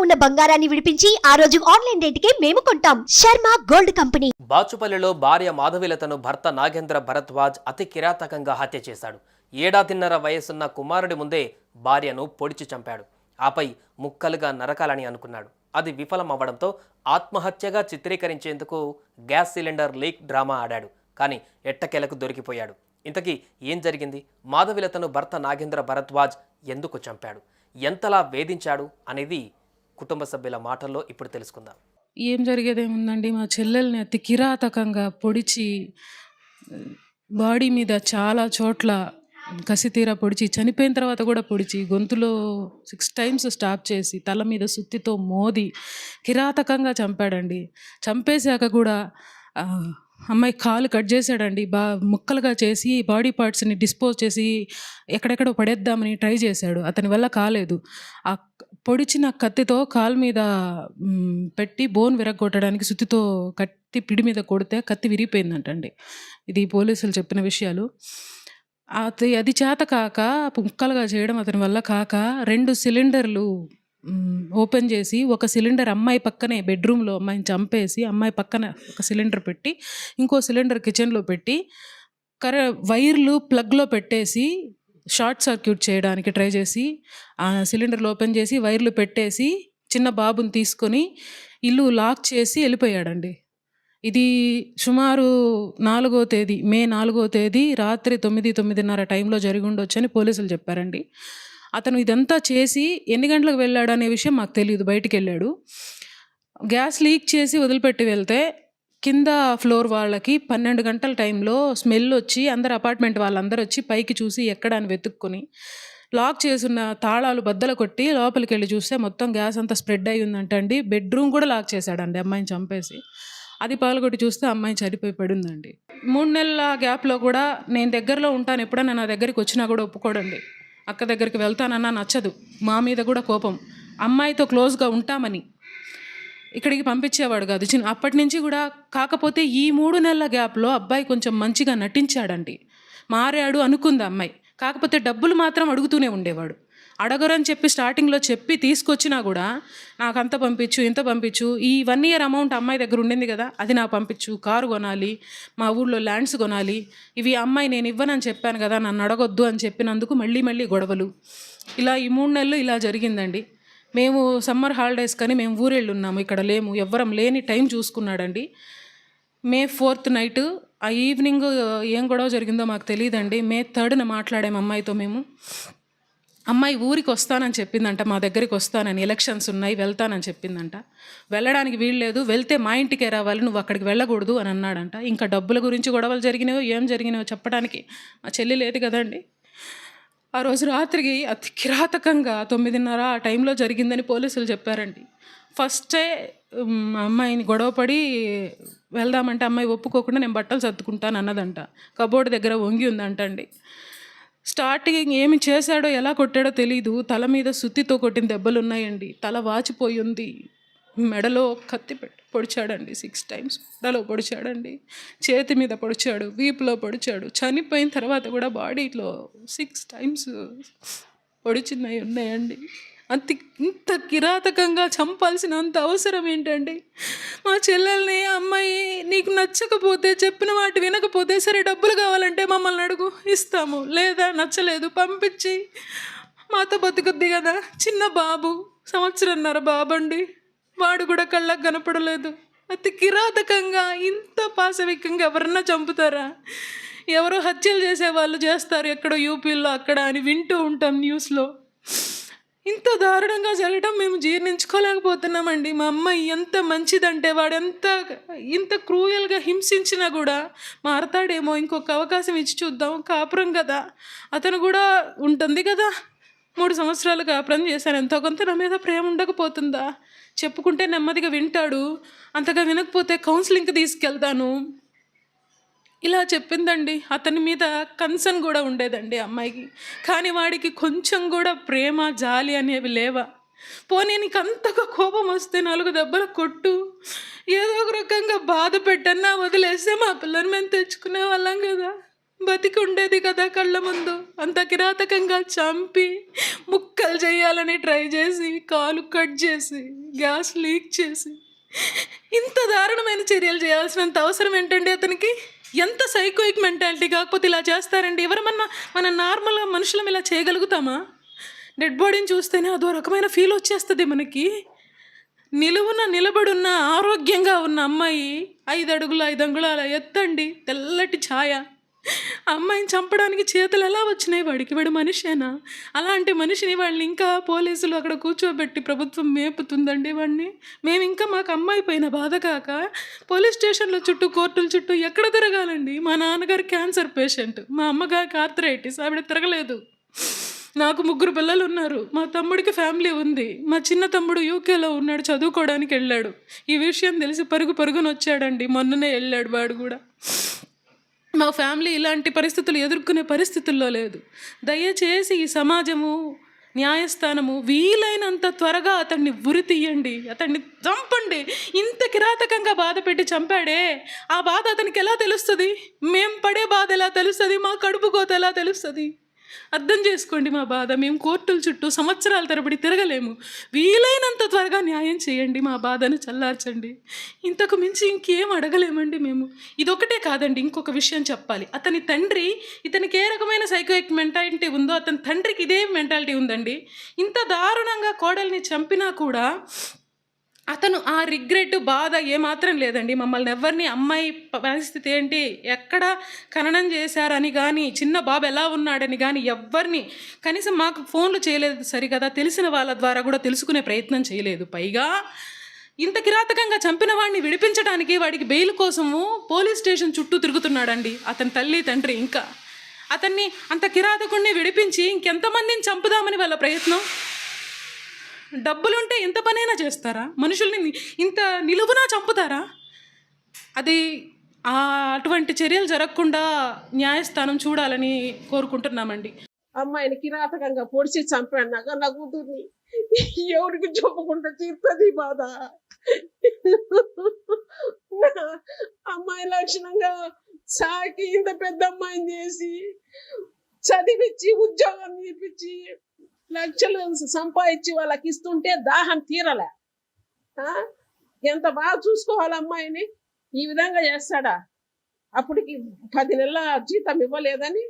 ఉన్న బంగారాన్ని విడిపించి ఆ రోజు ఆన్లైన్ రేటుకే మేము కొంటాం. Sharma gold company. బాచుపల్లిలో భార్య మాధవిలతను భర్త నాగేంద్ర భరద్వాజ్ అతి కిరాతకంగా హత్య చేశాడు. ఏడాదిన్నర వయసున్న కుమారుడి ముందే భార్యను పొడిచి చంపాడు. ఆపై ముక్కలుగా నరకాలని అనుకున్నాడు. అది విఫలం అవ్వడంతో ఆత్మహత్యగా చిత్రీకరించేందుకు గ్యాస్ సిలిండర్ లీక్ డ్రామా ఆడాడు. కానీ ఎట్టకేలకు దొరికిపోయాడు. ఇంతకీ ఏం జరిగింది? మాధవిలతను భర్త నాగేంద్ర భరద్వాజ్ ఎందుకు చంపాడు? ఎంతలా వేధించాడు అనేది కుటుంబ సభ్యుల మాటల్లో ఇప్పుడు తెలుసుకుందాం. ఏం జరిగేదేముందండి, మా చెల్లెల్ని అతి కిరాతకంగా పొడిచి బాడీ మీద చాలా చోట్ల కసితీరా పొడిచి, చనిపోయిన తర్వాత కూడా పొడిచి, గొంతులో 6 టైమ్స్ స్టాప్ చేసి, తల మీద సుత్తితో మోది కిరాతకంగా చంపాడండి. చంపేశాక కూడా అమ్మాయి కాలు కట్ చేశాడండి. ముక్కలుగా చేసి బాడీ పార్ట్స్ని డిస్పోజ్ చేసి ఎక్కడెక్కడో పడేద్దామని ట్రై చేశాడు. అతని వల్ల కాలేదు. ఆ పొడిచిన కత్తితో కాలు మీద పెట్టి బోన్ విరగొట్టడానికి సుత్తితో కత్తి పిడి మీద కొడితే కత్తి విరిగిపోయిందంటండి. ఇది పోలీసులు చెప్పిన విషయాలు. అది చేత కాక ముక్కలుగా చేయడం అతని వల్ల కాక 2 సిలిండర్లు ఓపెన్ చేసి, ఒక సిలిండర్ అమ్మాయి పక్కనే బెడ్రూమ్లో అమ్మాయిని చంపేసి, అమ్మాయి పక్కన ఒక సిలిండర్ పెట్టి, ఇంకో సిలిండర్ కిచెన్లో పెట్టి, వైర్లు ప్లగ్లో పెట్టేసి షార్ట్ సర్క్యూట్ చేయడానికి ట్రై చేసి, ఆ సిలిండర్లు ఓపెన్ చేసి వైర్లు పెట్టేసి చిన్న బాబుని తీసుకొని ఇల్లు లాక్ చేసి వెళ్ళిపోయాడండి. ఇది సుమారు 4వ తేదీ, మే 4వ తేదీ రాత్రి 9-9:30 టైంలో జరిగి ఉండొచ్చని పోలీసులు చెప్పారండి. అతను ఇదంతా చేసి ఎన్ని గంటలకు వెళ్ళాడు అనే విషయం మాకు తెలియదు. బయటికి వెళ్ళాడు. గ్యాస్ లీక్ చేసి వదిలిపెట్టి వెళ్తే కింద ఫ్లోర్ వాళ్ళకి 12 గంటల టైంలో స్మెల్ వచ్చి అందరు అపార్ట్మెంట్ వాళ్ళందరూ వచ్చి పైకి చూసి ఎక్కడ అని వెతుక్కొని లాక్ చేసున్న తాళాలు బద్దలు కొట్టి లోపలికి వెళ్ళి చూస్తే మొత్తం గ్యాస్ అంతా స్ప్రెడ్ అయ్యి ఉందంటండి. బెడ్రూమ్ కూడా లాక్ చేశాడండి అమ్మాయిని చంపేసి. అది పగలగొట్టి చూస్తే అమ్మాయి చనిపోయి పడిందండి. 3 నెలల గ్యాప్లో కూడా నేను దగ్గరలో ఉంటాను, ఎప్పుడన్నా నా దగ్గరికి వచ్చినా కూడా ఒప్పుకోడండి. అక్క దగ్గరికి వెళ్తానన్నా నచ్చదు. మా మీద కూడా కోపం. అమ్మాయితో క్లోజ్గా ఉంటామని ఇక్కడికి పంపించేవాడు కాదు అప్పటి నుంచి కూడా. కాకపోతే ఈ 3 నెలల గ్యాప్లో అబ్బాయి కొంచెం మంచిగా నటించాడండి. మారాడు అనుకుంది అమ్మాయి. కాకపోతే డబ్బులు మాత్రం అడుగుతూనే ఉండేవాడు. అడగరని చెప్పి స్టార్టింగ్లో చెప్పి తీసుకొచ్చినా కూడా నాకు అంత పంపించు, ఇంత పంపించు, ఈ 1 year అమౌంట్ అమ్మాయి దగ్గర ఉండింది కదా, అది నాకు పంపించు, కారు కొనాలి, మా ఊళ్ళో ల్యాండ్స్ కొనాలి, ఇవి అమ్మాయి నేను ఇవ్వనని చెప్పాను కదా, నన్ను అడగొద్దు అని చెప్పినందుకు మళ్ళీ గొడవలు. ఇలా ఈ 3 నెలలు ఇలా జరిగిందండి. మేము సమ్మర్ హాలిడేస్ కానీ మేము ఊరెళ్ళి ఉన్నాము, ఇక్కడ లేము, ఎవ్వరం లేని టైం చూసుకున్నాడండి. మే 4th నైట్ ఆ ఈవినింగ్ ఏం గొడవ జరిగిందో మాకు తెలియదండి. మే 3rd మాట్లాడాము అమ్మాయితో మేము. అమ్మాయి ఊరికి వస్తానని చెప్పిందంట, మా దగ్గరికి వస్తానని, ఎలక్షన్స్ ఉన్నాయి వెళ్తానని చెప్పిందంట. వెళ్ళడానికి వీలు లేదు, వెళ్తే మా ఇంటికే రావాలి, నువ్వు అక్కడికి వెళ్ళకూడదు అని అన్నాడంట. ఇంకా డబ్బుల గురించి గొడవలు జరిగినాయో ఏం జరిగినాయో చెప్పడానికి మా చెల్లి లేదు కదండి. ఆ రోజు రాత్రికి అతి కిరాతకంగా 9:30 ఆ టైంలో జరిగిందని పోలీసులు చెప్పారండి. ఫస్టే అమ్మాయిని గొడవపడి వెళ్దామంటే అమ్మాయి ఒప్పుకోకుండా నేను బట్టలు సర్దుకుంటాను అన్నదంట. కబోర్డ్ దగ్గర వంగి ఉందంట అండి. స్టార్టింగ్ ఏమి చేశాడో ఎలా కొట్టాడో తెలీదు. తల మీద సుత్తితో కొట్టిన దెబ్బలు ఉన్నాయండి. తల వాచిపోయి ఉంది. మెడలో కత్తి పెట్టి పొడిచాడండి 6 times. మెడలో పొడిచాడండి, చేతి మీద పొడిచాడు, వీపులో పొడిచాడు. చనిపోయిన తర్వాత కూడా బాడీలో 6 times పొడిచినవి ఉన్నాయండి. ఇంత కిరాతకంగా చంపాల్సినంత అవసరం ఏంటండి? మా చెల్లెల్ని, అమ్మాయి నీకు నచ్చకపోతే, చెప్పిన వాటి వినకపోతే, సరే డబ్బులు కావాలంటే మమ్మల్ని అడుగు, ఇస్తాము, లేదా నచ్చలేదు పంపించి, మాతో బతుకుద్ది కదా. చిన్న బాబు, 1.5 బాబండి, వాడు కూడా కళ్ళకు కనపడలేదు. అతి కిరాతకంగా ఇంత పాశవికంగా ఎవరన్నా చంపుతారా? ఎవరో హత్యలు చేసేవాళ్ళు చేస్తారు ఎక్కడో యూపీలో అక్కడ అని వింటూ ఉంటాం న్యూస్లో. ఇంత దారుణంగా జరగడం మేము జీర్ణించుకోలేకపోతున్నామండి. మా అమ్మాయి ఎంత మంచిదంటే ఇంత క్రూయల్గా హింసించినా కూడా మారతాడేమో, ఇంకొక అవకాశం ఇచ్చి చూద్దాం, కాపురం కదా, అతను కూడా ఉంటుంది కదా, 3 సంవత్సరాలు కాపురం చేశాను, ఎంతో కొంత నా మీద ప్రేమ ఉండకపోతుందా, చెప్పుకుంటే నెమ్మదిగా వింటాడు, అంతగా వినకపోతే కౌన్సిలింగ్కి తీసుకెళ్తాను, ఇలా చెప్పిందండి. అతని మీద కన్సర్న్ కూడా ఉండేదండి అమ్మాయికి. కానీ వాడికి కొంచెం కూడా ప్రేమ, జాలి అనేవి లేవా? పోనీ నీకు అంతగా కోపం వస్తే 4 దెబ్బలు కొట్టు, ఏదో ఒక రకంగా బాధ పెట్టన్నా వదిలేస్తే మా పిల్లని మేము తెచ్చుకునే వాళ్ళం కదా. బతికి ఉండేది కదా కళ్ళ ముందు. అంత కిరాతకంగా చంపి ముక్కలు చేయాలని ట్రై చేసి, కాలు కట్ చేసి, గ్యాస్ లీక్ చేసి, ఇంత దారుణమైన చర్యలు చేయాల్సినంత అవసరం ఏంటండి అతనికి? ఎంత సైకోయిక్ మెంటాలిటీ కాకపోతే ఇలా చేస్తారండి? ఎవరమన్నా మన నార్మల్గా మనుషులం ఇలా చేయగలుగుతామా? డెడ్ బాడీని చూస్తేనే అదో రకమైన ఫీల్ వచ్చేస్తుంది మనకి. నిలువున నిలబడున్న ఆరోగ్యంగా ఉన్న అమ్మాయి 5 అడుగులు 5 అంగుళాల ఎత్తండి, తెల్లటి ఛాయ. అమ్మాయిని చంపడానికి చేతులు ఎలా వచ్చినాయి వాడికి? వాడు మనిషేనా? అలాంటి మనిషిని వాళ్ళని ఇంకా పోలీసులు అక్కడ కూర్చోబెట్టి ప్రభుత్వం మేపుతుందండి వాడిని. మేము ఇంకా మాకు అమ్మాయి పైన బాధ కాక పోలీస్ స్టేషన్ల చుట్టూ, కోర్టుల చుట్టూ ఎక్కడ తిరగాలండి? మా నాన్నగారు క్యాన్సర్ పేషెంట్, మా అమ్మగారికి ఆర్థరైటిస్, ఆవిడ తిరగలేదు. నాకు 3 పిల్లలు ఉన్నారు. మా తమ్ముడికి ఫ్యామిలీ ఉంది. మా చిన్న తమ్ముడు యూకేలో ఉన్నాడు, చదువుకోవడానికి వెళ్ళాడు. ఈ విషయం తెలిసి పరుగున వచ్చాడండి. మొన్ననే వెళ్ళాడు వాడు కూడా. మా ఫ్యామిలీ ఇలాంటి పరిస్థితులు ఎదుర్కొనే పరిస్థితుల్లో లేదు. దయచేసి ఈ సమాజము, న్యాయస్థానము వీలైనంత త్వరగా అతన్ని ఉరి తీయండి, అతన్ని చంపండి. ఇంత కిరాతకంగా బాధ పెట్టి చంపాడే, ఆ బాధ అతనికి ఎలా తెలుస్తుంది? మేము పడే బాధ ఎలా తెలుస్తుంది? మా కడుపు కోత ఎలా తెలుస్తుంది? అర్థం చేసుకోండి మా బాధ. మేము కోర్టుల చుట్టూ సంవత్సరాల తరబడి తిరగలేము. వీలైనంత త్వరగా న్యాయం చేయండి, మా బాధను చల్లార్చండి. ఇంతకు మించి ఇంకేం అడగలేమండి మేము. ఇదొకటే కాదండి, ఇంకొక విషయం చెప్పాలి. అతని తండ్రి, ఇతనికి ఏ రకమైన సైకోయిక్ మెంటాలిటీ ఉందో అతని తండ్రికి ఇదే మెంటాలిటీ ఉందండి. ఇంత దారుణంగా కోడల్ని చంపినా కూడా అతను ఆ రిగ్రెట్, బాధ ఏమాత్రం లేదండి. మమ్మల్ని ఎవరిని, అమ్మాయి పరిస్థితి ఏంటి, ఎక్కడ ఖననం చేశారని కానీ, చిన్న బాబు ఎలా ఉన్నాడని కానీ ఎవ్వరిని కనీసం మాకు ఫోన్లు చేయలేదు సరికదా, తెలిసిన వాళ్ళ ద్వారా కూడా తెలుసుకునే ప్రయత్నం చేయలేదు. పైగా ఇంత కిరాతకంగా చంపిన వాడిని విడిపించడానికి వాడికి బెయిల్ కోసము పోలీస్ స్టేషన్ చుట్టూ తిరుగుతున్నాడండి అతని తల్లి తండ్రి. ఇంకా అతన్ని, అంత కిరాతకుడిని విడిపించి ఇంకెంతమందిని చంపుదామని వాళ్ళ ప్రయత్నం. డబ్బులుంటే ఎంత పనైనా చేస్తారా? మనుషుల్ని ఇంత నిలువునా చంపుతారా? అది అటువంటి చర్యలు జరగకుండా న్యాయస్థానం చూడాలని కోరుకుంటున్నామండి. అమ్మాయిని కిరాతకంగా పొడిచి చంపాడు. నా కూతుర్ని ఎవరికి చెప్పుకుంటూ తీరుతుంది బాధ. అమ్మాయి లక్షణంగా సాకి ఇంత పెద్ద అమ్మాయిని చేసి చదివించి ఉద్యోగం చేపించి లక్షలు సంపాదించి వాళ్ళకి ఇస్తుంటే దాహం తీరలే. ఎంత బాగా చూసుకోవాలి అమ్మాయిని, ఈ విధంగా చేస్తాడా? అప్పటికి 10 నెలల జీతం ఇవ్వలేదని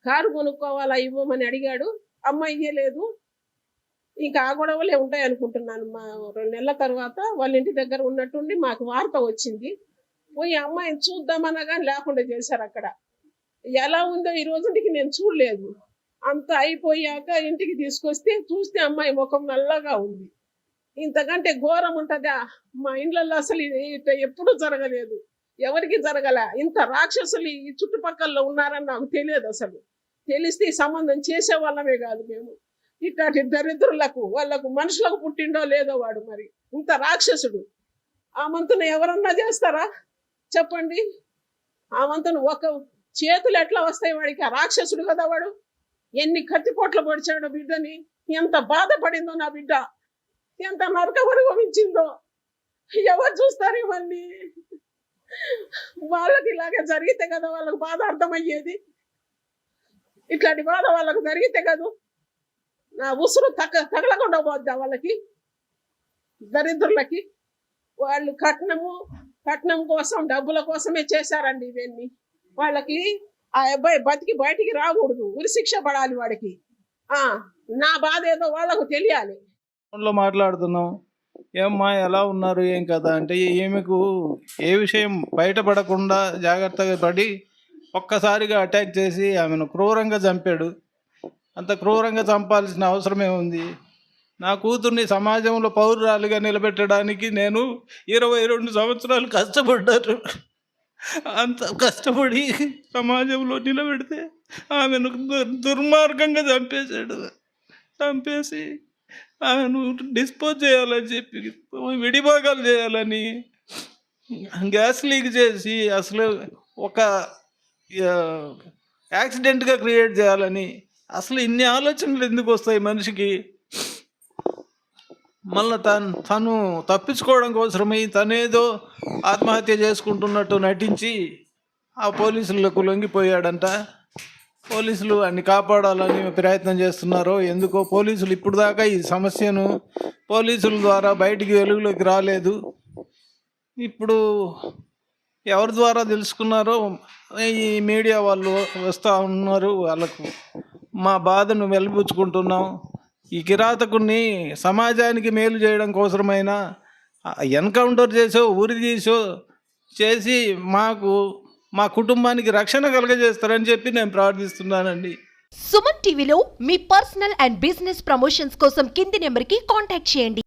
కారు కొనుక్కోవాలా ఇవ్వమని అడిగాడు. అమ్మాయి ఇవ్వలేదు. ఇంకా ఆ గొడవలే ఉంటాయి అనుకుంటున్నాను. మా 2 నెలల తర్వాత వాళ్ళ ఇంటి దగ్గర ఉన్నట్టుండి మాకు వార్త వచ్చింది. పోయి అమ్మాయిని చూద్దామన్నా కానీ లేకుండా చేశారు. అక్కడ ఎలా ఉందో ఈ రోజుకి నేను చూడలేదు. అంత అయిపోయాక ఇంటికి తీసుకొస్తే చూస్తే అమ్మాయి ముఖం నల్లగా ఉంది. ఇంతకంటే ఘోరం ఉంటుందా? మా ఇండ్లలో అసలు ఎప్పుడూ జరగలేదు, ఎవరికి జరగలే. ఇంత రాక్షసులు ఈ చుట్టుపక్కల ఉన్నారని నాకు తెలియదు. అసలు తెలిస్తే ఈ సంబంధం చేసే వాళ్ళమే కాదు మేము. ఇట్లాంటి దరిద్రులకు, వాళ్ళకు మనుషులకు పుట్టిండో లేదో వాడు. మరి ఇంత రాక్షసుడు ఆ మంతును ఎవరన్నా చేస్తారా చెప్పండి? ఆ మంతును ఒక చేతులు ఎట్లా వస్తాయి వాడికి? ఆ రాక్షసుడు కదా వాడు. ఎన్ని కత్తిపోట్లు పొడిచాడో బిడ్డని, ఎంత బాధపడిందో నా బిడ్డ, ఎంత నరకం అనుభవించిందో. ఎవరు చూస్తారు ఇవన్నీ? వాళ్ళకి ఇలాగే జరిగితే కదా వాళ్ళకు బాధ అర్థమయ్యేది. ఇట్లాంటి బాధ వాళ్ళకు జరిగితే కదా నా ఉసురు తగలకుండా పోద్దా వాళ్ళకి, దరిద్రులకి. వాళ్ళు కట్నం కోసం, డబ్బుల కోసమే చేశారండి ఇవన్నీ. వాళ్ళకి ఆ అబ్బాయి బతికి బయటికి రాకూడదు, ఉరి శిక్ష పడాలి వాడికి. నా బాధ ఏదో వాళ్ళకు తెలియాలి. ఫోన్లో మాట్లాడుతున్నాం, ఏమ్మా ఎలా ఉన్నారు ఏం కదా అంటే, ఈమెకు ఏ విషయం బయటపడకుండా జాగ్రత్తగా పడి ఒక్కసారిగా అటాక్ చేసి ఆమెను క్రూరంగా చంపాడు. అంత క్రూరంగా చంపాల్సిన అవసరమే ఉంది? నా కూతుర్ని సమాజంలో పౌరురాలుగా నిలబెట్టడానికి నేను 22 సంవత్సరాలు కష్టపడ్డాను. అంత కష్టపడి సమాజంలో నిలబెడితే ఆమెను దుర్మార్గంగా చంపేసి ఆమెను డిస్పోజ్ చేయాలని చెప్పి, విడిభాగాలు చేయాలని, గ్యాస్ లీక్ చేసి అసలు ఒక యాక్సిడెంట్గా క్రియేట్ చేయాలని, అసలు ఇన్ని ఆలోచనలు ఎందుకు వస్తాయి మనిషికి? మళ్ళీ తను తప్పించుకోవడం కోసమై తనేదో ఆత్మహత్య చేసుకుంటున్నట్టు నటించి ఆ పోలీసులకు లొంగిపోయాడంట. పోలీసులు అన్ని కాపాడాలని ప్రయత్నం చేస్తున్నారు. ఎందుకో పోలీసులు ఇప్పుడు దాకా ఈ సమస్యను పోలీసుల ద్వారా బయటికి వెలుగులోకి రాలేదు. ఇప్పుడు ఎవరి ద్వారా తెలుసుకున్నారో ఈ మీడియా వాళ్ళు వస్తూ ఉన్నారు. వాళ్ళకు మా బాధను వెలిబుచ్చుకుంటున్నాం. ఈ కిరాతకుడిని సమాజానికి మేలు చేయడం కోసమైనా ఎన్కౌంటర్ చేసో ఉరి తీసో చేసి మా కుటుంబానికి రక్షణ కలుగజేస్తారని చెప్పి నేను ప్రార్థిస్తున్నానండి. సుమన్ టీవీలో మీ పర్సనల్ అండ్ బిజినెస్ ప్రమోషన్స్ కోసం కింది నెంబర్కి కాంటాక్ట్ చేయండి.